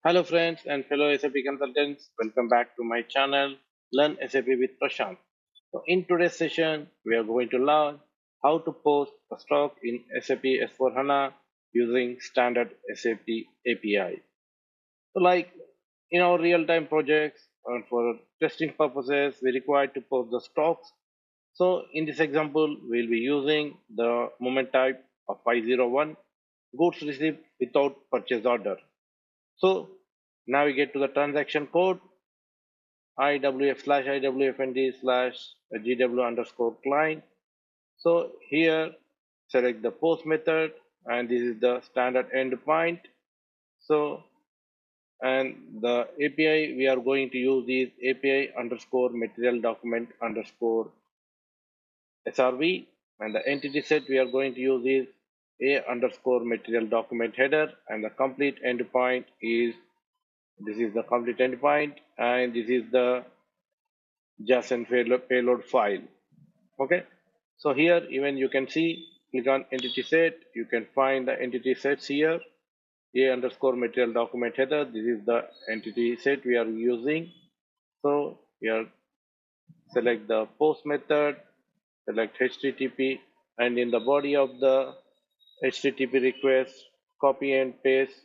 Hello friends and fellow SAP consultants, welcome back to my channel Learn SAP with Prashant. So in today's session, we are going to learn how to post a stock in SAP S4HANA using standard SAP API. So like in our real-time projects and for testing purposes, we require to post the stocks. So in this example, we'll be using the moment type of 501 goods received without purchase order. So navigate to the transaction code IWF/IWFND/GW underscore client. So here select the post method and this is the standard endpoint. So and the API we are going to use is API underscore material document underscore SRV, and the entity set we are going to use is A underscore material document header, and the complete endpoint is this is the complete endpoint and this is the JSON payload file. Okay, so here even you can see, click on entity set, you can find the entity sets here. A underscore material document header, this is the entity set we are using. So here select the post method, select HTTP, and in the body of the HTTP request, copy and paste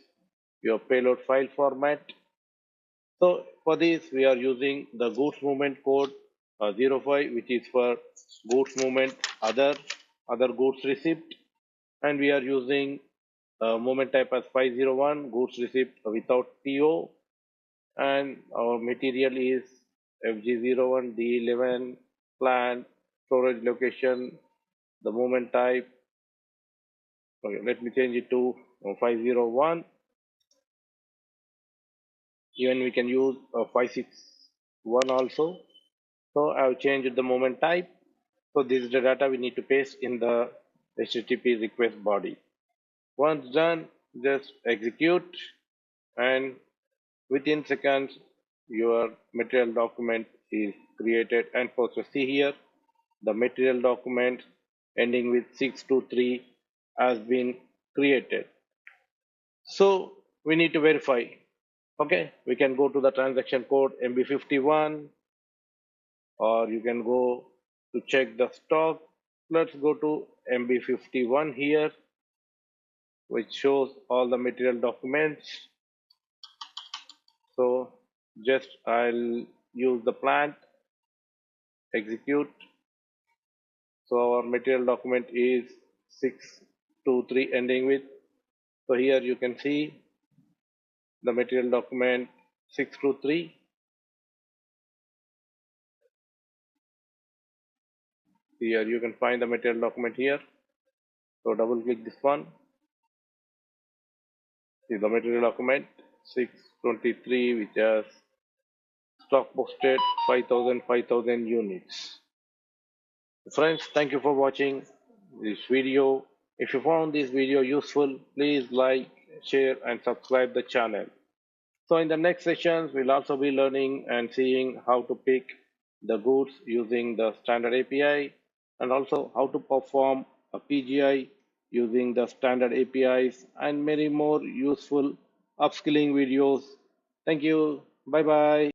your payload file format. So for this, we are using the goods movement code 05, which is for goods movement other goods receipt, and we are using movement type as 501 goods receipt without PO, and our material is FG01 D11 plant storage location, the movement type. Okay, let me change it to 501. Even we can use 561 also. So I've changed the moment type. So this is the data we need to paste in the HTTP request body. Once done, just execute, and within seconds your material document is created and posted. See here, the material document ending with 623 has been created. So we need to verify. Okay, we can go to the transaction code MB51, or you can go to check the stock. Let's go to MB51 here, which shows all the material documents. So just I'll use the plant, execute. So our material document is 623 ending with. So here you can see the material document 623. Here you can find the material document here. So double click this one. See the material document 623, which has stock posted 5,000 units. Friends, thank you for watching this video. If you found this video useful, please like, share and subscribe the channel. So in the next sessions, we'll also be learning and seeing how to pick the goods using the standard API, and also how to perform a PGI using the standard APIs, and many more useful upskilling videos. Thank you. Bye bye.